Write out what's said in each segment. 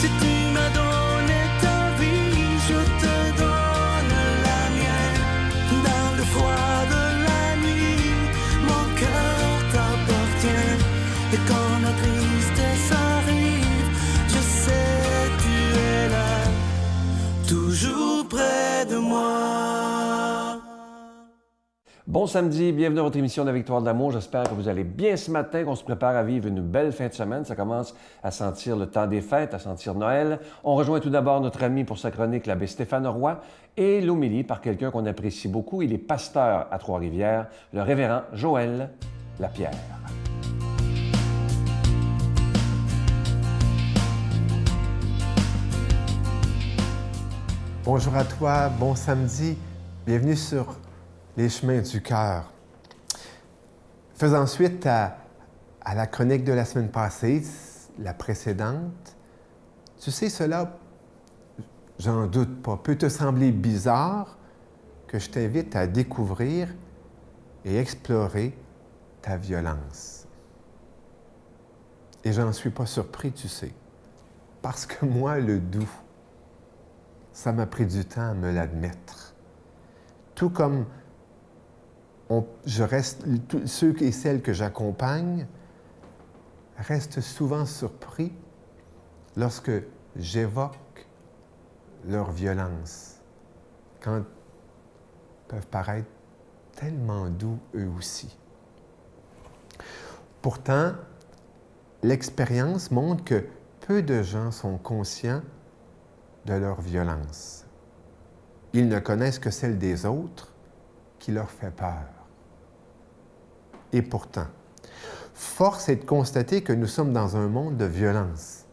Si tu m'as donné ta vie, je te donne la mienne. Dans le froid de la nuit, mon cœur t'appartient. Et quand la tristesse arrive, je sais tu es là, toujours près de moi. Bon samedi, bienvenue à votre émission de la Victoire de l'amour. J'espère que vous allez bien ce matin, qu'on se prépare à vivre une belle fin de semaine. Ça commence à sentir le temps des fêtes, à sentir Noël. On rejoint tout d'abord notre ami pour sa chronique, l'abbé Stéphane Roy, et l'homélie par quelqu'un qu'on apprécie beaucoup. Il est pasteur à Trois-Rivières, le révérend Joël Lapierre. Bonjour à toi, bon samedi. Bienvenue sur les chemins du cœur. Faisant suite à la chronique de la semaine passée, la précédente, tu sais, cela, j'en doute pas, peut te sembler bizarre que je t'invite à découvrir et explorer ta violence. Et j'en suis pas surpris, tu sais, parce que moi, le doux, ça m'a pris du temps à me l'admettre. Tout comme ceux et celles que j'accompagne restent souvent surpris lorsque j'évoque leur violence, quand ils peuvent paraître tellement doux eux aussi. Pourtant, l'expérience montre que peu de gens sont conscients de leur violence. Ils ne connaissent que celle des autres qui leur fait peur. Et pourtant, force est de constater que nous sommes dans un monde de violence.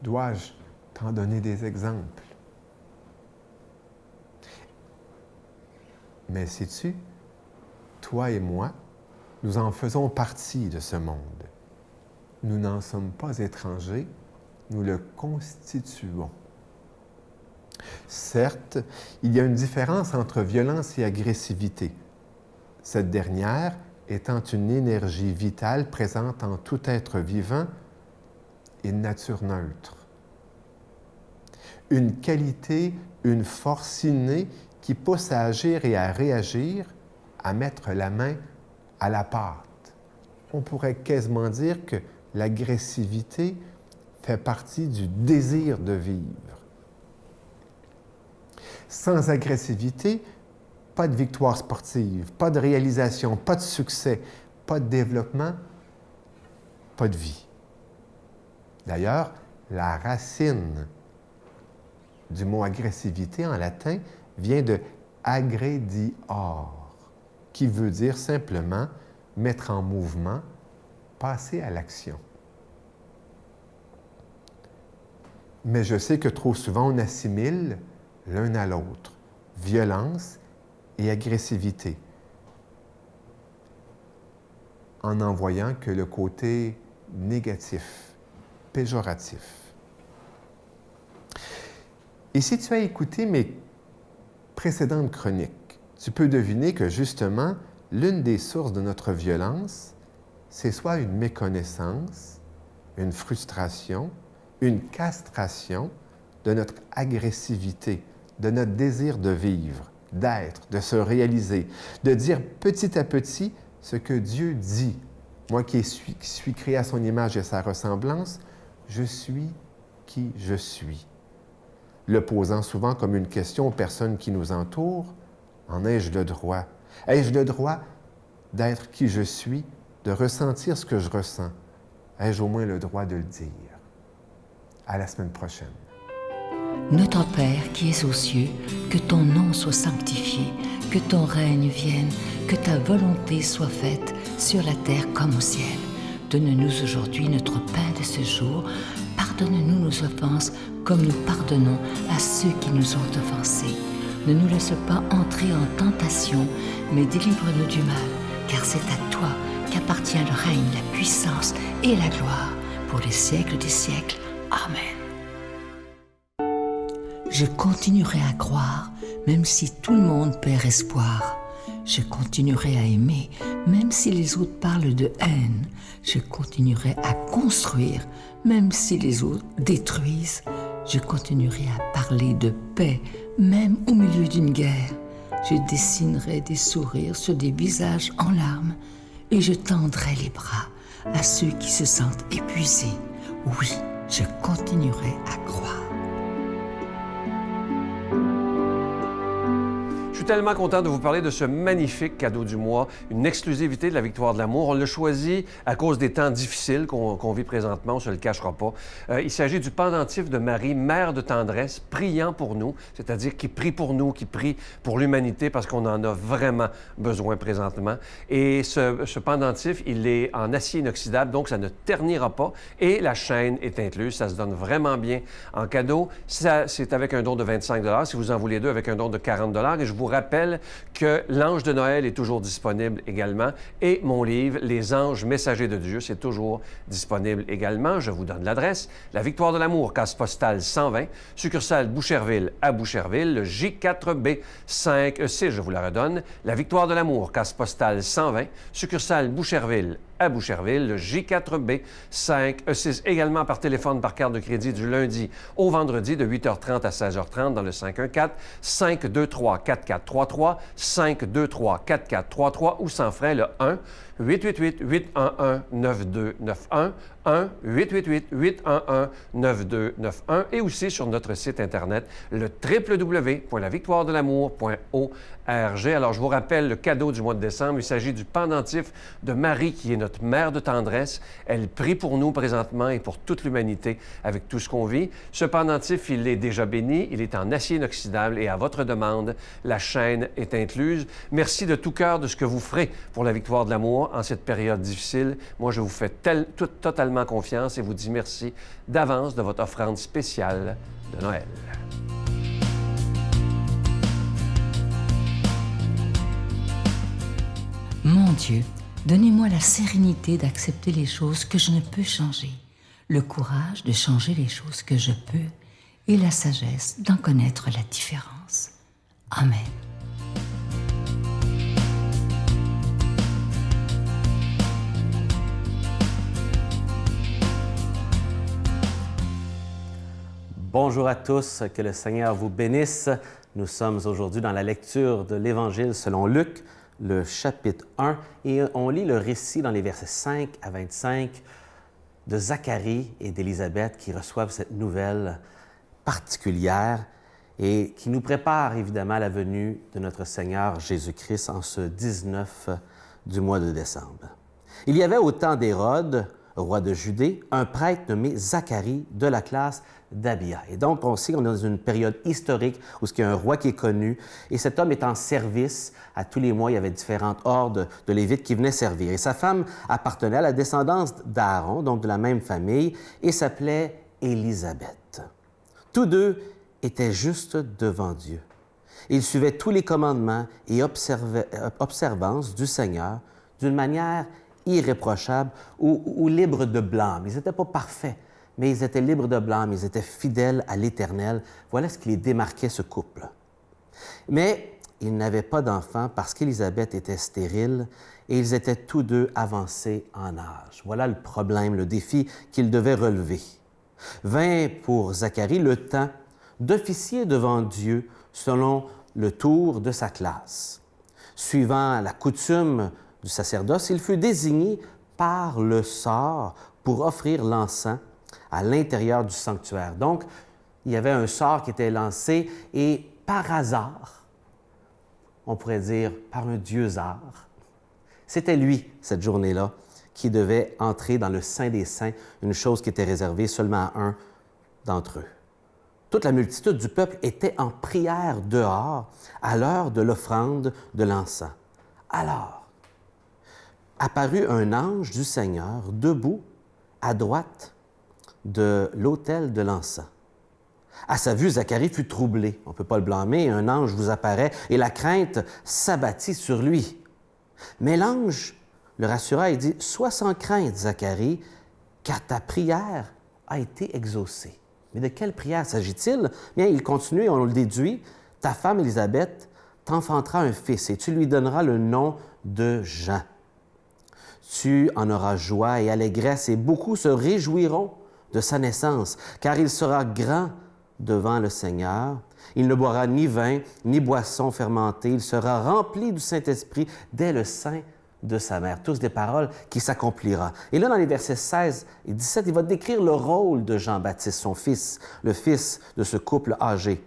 Dois-je t'en donner des exemples? Mais sais-tu, toi et moi, nous en faisons partie de ce monde. Nous n'en sommes pas étrangers, nous le constituons. Certes, il y a une différence entre violence et agressivité. Cette dernière étant une énergie vitale présente en tout être vivant et nature neutre. Une qualité, une force innée qui pousse à agir et à réagir, à mettre la main à la pâte. On pourrait quasiment dire que l'agressivité fait partie du désir de vivre. Sans agressivité, pas de victoire sportive, pas de réalisation, pas de succès, pas de développement, pas de vie. D'ailleurs, la racine du mot agressivité en latin vient de aggredior, qui veut dire simplement mettre en mouvement, passer à l'action. Mais je sais que trop souvent on assimile l'un à l'autre, violence et agressivité, en voyant que le côté négatif, péjoratif. Et si tu as écouté mes précédentes chroniques, tu peux deviner que justement, l'une des sources de notre violence, c'est soit une méconnaissance, une frustration, une castration de notre agressivité, de notre désir de vivre, d'être, de se réaliser, de dire petit à petit ce que Dieu dit. Moi qui suis créé à son image et à sa ressemblance, je suis qui je suis. Le posant souvent comme une question aux personnes qui nous entourent, en ai-je le droit? Ai-je le droit d'être qui je suis, de ressentir ce que je ressens? Ai-je au moins le droit de le dire? À la semaine prochaine. Notre Père qui es aux cieux, que ton nom soit sanctifié, que ton règne vienne, que ta volonté soit faite sur la terre comme au ciel. Donne-nous aujourd'hui notre pain de ce jour. Pardonne-nous nos offenses comme nous pardonnons à ceux qui nous ont offensés. Ne nous laisse pas entrer en tentation, mais délivre-nous du mal, car c'est à toi qu'appartient le règne, la puissance et la gloire pour les siècles des siècles. Amen. Je continuerai à croire, même si tout le monde perd espoir. Je continuerai à aimer, Même si les autres parlent de haine, je continuerai à construire. Même si les autres détruisent, je continuerai à parler de paix, même au milieu d'une guerre. Je dessinerai des sourires sur des visages en larmes et je tendrai les bras à ceux qui se sentent épuisés. Oui, je continuerai à croire. Je suis tellement content de vous parler de ce magnifique cadeau du mois, une exclusivité de la Victoire de l'amour. On l'a choisi à cause des temps difficiles qu'on vit présentement, on ne se le cachera pas. Il s'agit du pendentif de Marie, mère de tendresse, priant pour nous, c'est-à-dire qui prie pour nous, qui prie pour l'humanité parce qu'on en a vraiment besoin présentement. Et ce pendentif, il est en acier inoxydable, donc ça ne ternira pas et la chaîne est incluse. Ça se donne vraiment bien en cadeau. C'est avec un don de 25 $. Si vous en voulez deux, avec un don de 40 $. Et je vous rappelle que l'Ange de Noël est toujours disponible également et mon livre, Les Anges Messagers de Dieu, c'est toujours disponible également. Je vous donne l'adresse. La Victoire de l'amour, case postale 120, succursale Boucherville à Boucherville, le J4B 5E6, je vous la redonne. La Victoire de l'amour, case postale 120, succursale Boucherville à Boucherville, le J4B 5E6, également par téléphone, par carte de crédit du lundi au vendredi de 8h30 à 16h30 dans le 514-523-4433, 523-4433 ou sans frais le 1-888-811-9291, 1-888-811-9291 et aussi sur notre site Internet, le www.lavictoiredelamour.org. Alors, je vous rappelle le cadeau du mois de décembre. Il s'agit du pendentif de Marie, qui est notre mère de tendresse. Elle prie pour nous présentement et pour toute l'humanité avec tout ce qu'on vit. Ce pendentif, il est déjà béni. Il est en acier inoxydable et à votre demande, la chaîne est incluse. Merci de tout cœur de ce que vous ferez pour la Victoire de l'amour en cette période difficile. Moi, je vous fais totalement confiance et vous dis merci d'avance de votre offrande spéciale de Noël. Mon Dieu, donnez-moi la sérénité d'accepter les choses que je ne peux changer, le courage de changer les choses que je peux et la sagesse d'en connaître la différence. Amen. Bonjour à tous, que le Seigneur vous bénisse. Nous sommes aujourd'hui dans la lecture de l'Évangile selon Luc, le chapitre 1, et on lit le récit dans les versets 5 à 25 de Zacharie et d'Élisabeth qui reçoivent cette nouvelle particulière et qui nous prépare évidemment à la venue de notre Seigneur Jésus-Christ en ce 19 du mois de décembre. Il y avait au temps d'Hérode, roi de Judée, un prêtre nommé Zacharie de la classe d'Abia. Et donc, on sait qu'on est dans une période historique où il y a un roi qui est connu et cet homme est en service. À tous les mois, il y avait différentes hordes de Lévites qui venaient servir. Et sa femme appartenait à la descendance d'Aaron, donc de la même famille, et s'appelait Élisabeth. Tous deux étaient justes devant Dieu. Ils suivaient tous les commandements et observances du Seigneur d'une manière irréprochable ou libres de blâme. Ils n'étaient pas parfaits, mais ils étaient libres de blâme, ils étaient fidèles à l'Éternel. Voilà ce qui les démarquait, ce couple. Mais ils n'avaient pas d'enfants parce qu'Élisabeth était stérile et ils étaient tous deux avancés en âge. Voilà le problème, le défi qu'ils devaient relever. Vint pour Zacharie le temps d'officier devant Dieu selon le tour de sa classe. Suivant la coutume du sacerdoce, il fut désigné par le sort pour offrir l'encens à l'intérieur du sanctuaire. Donc, il y avait un sort qui était lancé et par hasard, on pourrait dire par un dieu-hasard, c'était lui, cette journée-là, qui devait entrer dans le Saint des Saints, une chose qui était réservée seulement à un d'entre eux. Toute la multitude du peuple était en prière dehors à l'heure de l'offrande de l'encens. Alors, apparut un ange du Seigneur debout à droite de l'autel de l'encens. À sa vue, Zacharie fut troublé. On ne peut pas le blâmer, un ange vous apparaît et la crainte s'abattit sur lui. Mais l'ange le rassura et dit « Sois sans crainte, Zacharie, car ta prière a été exaucée. » Mais de quelle prière s'agit-il? Bien, il continue, on le déduit, « Ta femme Élisabeth t'enfantera un fils et tu lui donneras le nom de Jean. tu en auras joie et allégresse, et beaucoup se réjouiront de sa naissance, car il sera grand devant le Seigneur. Il ne boira ni vin, ni boisson fermentée. Il sera rempli du Saint-Esprit dès le sein de sa mère. Tous des paroles qui s'accompliront. Et là, dans les versets 16 et 17, il va décrire le rôle de Jean-Baptiste, son fils, le fils de ce couple âgé.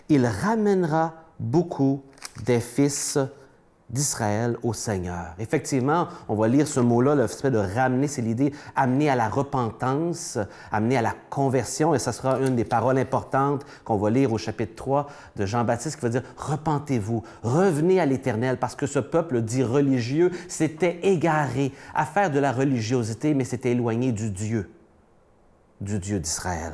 Il ramènera beaucoup des fils d'Israël au Seigneur. Effectivement, on va lire ce mot-là, le fait de ramener, c'est l'idée amener à la repentance, amener à la conversion, et ça sera une des paroles importantes qu'on va lire au chapitre 3 de Jean-Baptiste, qui va dire « Repentez-vous, revenez à l'Éternel », parce que ce peuple dit religieux s'était égaré à faire de la religiosité, mais s'était éloigné du Dieu d'Israël.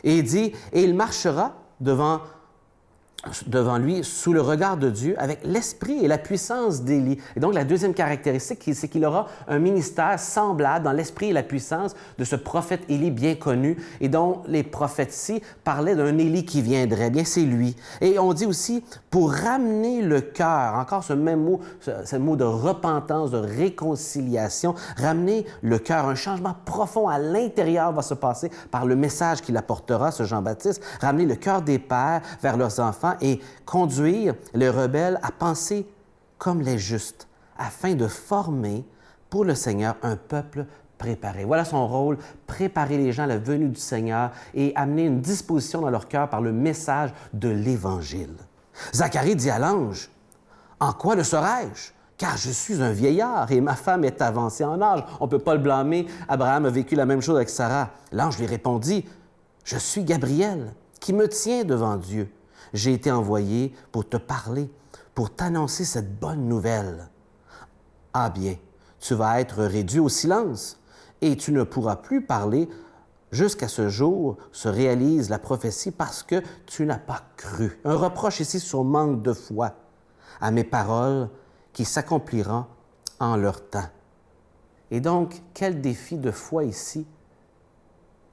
Et il dit « Et il marchera devant lui sous le regard de Dieu avec l'esprit et la puissance d'Élie. » Et donc, la deuxième caractéristique, c'est qu'il aura un ministère semblable dans l'esprit et la puissance de ce prophète Élie bien connu et dont les prophéties parlaient d'un Élie qui viendrait. Bien, c'est lui. Et on dit aussi, pour ramener le cœur, encore ce même mot, ce mot de repentance, de réconciliation, ramener le cœur, un changement profond à l'intérieur va se passer par le message qu'il apportera, ce Jean-Baptiste, ramener le cœur des pères vers leurs enfants et conduire les rebelles à penser comme les justes, afin de former pour le Seigneur un peuple préparé. Voilà son rôle, préparer les gens à la venue du Seigneur et amener une disposition dans leur cœur par le message de l'Évangile. Zacharie dit à l'ange, « En quoi le serais-je? Car je suis un vieillard et ma femme est avancée en âge. » On ne peut pas le blâmer. Abraham a vécu la même chose avec Sarah. L'ange lui répondit, « Je suis Gabriel, qui me tient devant Dieu. J'ai été envoyé pour te parler, pour t'annoncer cette bonne nouvelle. Ah bien, tu vas être réduit au silence et tu ne pourras plus parler jusqu'à ce jour se réalise la prophétie parce que tu n'as pas cru. » Un reproche ici sur manque de foi à mes paroles qui s'accompliront en leur temps. Et donc, quel défi de foi ici?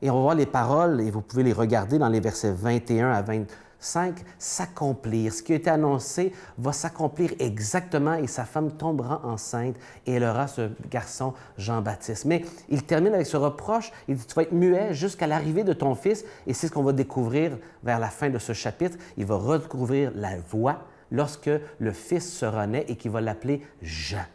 Et on va voir les paroles, et vous pouvez les regarder dans les versets 21 à 25, s'accomplir. Ce qui a été annoncé va s'accomplir exactement et sa femme tombera enceinte et elle aura ce garçon Jean-Baptiste. Mais il termine avec ce reproche, il dit « Tu vas être muet jusqu'à l'arrivée de ton fils » et c'est ce qu'on va découvrir vers la fin de ce chapitre. Il va recouvrir la voix lorsque le fils sera né et qu'il va l'appeler Jean.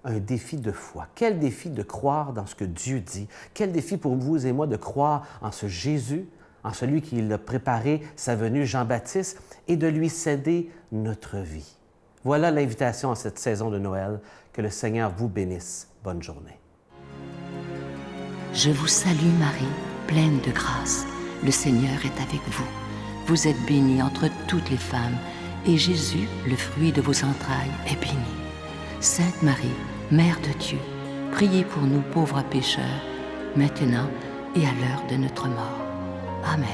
Un défi de foi. Quel défi de croire dans ce que Dieu dit. Quel défi pour vous et moi de croire en ce Jésus, en celui qui a préparé sa venue, Jean-Baptiste, et de lui céder notre vie. Voilà l'invitation à cette saison de Noël. Que le Seigneur vous bénisse. Bonne journée. Je vous salue Marie, pleine de grâce. Le Seigneur est avec vous. Vous êtes bénie entre toutes les femmes, et Jésus, le fruit de vos entrailles, est béni. Sainte Marie, Mère de Dieu, priez pour nous pauvres pécheurs, maintenant et à l'heure de notre mort. Amen.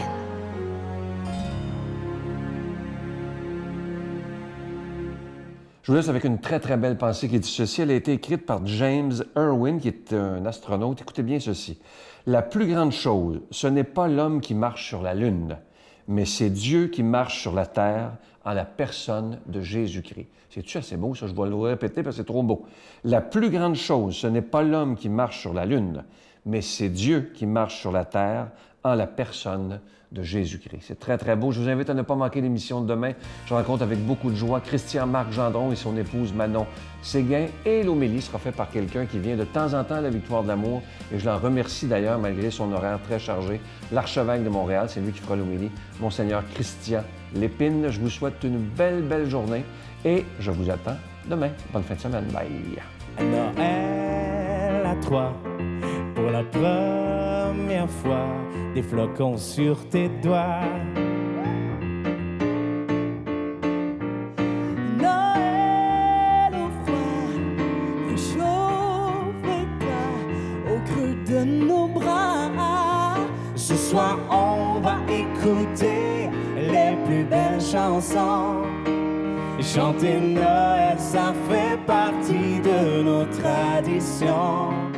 Je vous laisse avec une très, très belle pensée qui dit ceci. Elle a été écrite par James Irwin, qui est un astronaute. Écoutez bien ceci. « La plus grande chose, ce n'est pas l'homme qui marche sur la lune, mais c'est Dieu qui marche sur la terre en la personne de Jésus-Christ. » C'est-tu assez beau, ça? Je vais le répéter parce que c'est trop beau. « La plus grande chose, ce n'est pas l'homme qui marche sur la lune, mais c'est Dieu qui marche sur la terre en la personne de Jésus-Christ. » C'est très, très beau. Je vous invite à ne pas manquer l'émission de demain. Je rencontre avec beaucoup de joie Christian-Marc Gendron et son épouse Manon Séguin. Et l'homélie sera faite par quelqu'un qui vient de temps en temps à la Victoire de l'Amour. Et je l'en remercie d'ailleurs, malgré son horaire très chargé. L'archevêque de Montréal, c'est lui qui fera l'homélie. Monseigneur Christian Lépine. Je vous souhaite une belle, belle journée. Et je vous attends demain. Bonne fin de semaine. Bye. Noël à toi, pour la première fois, des flocons sur tes doigts. Noël au froid, réchauffe-toi au creux de nos bras. Ce soir, on va écouter les plus belles chansons. Chanter Noël, ça fait partie de nos traditions.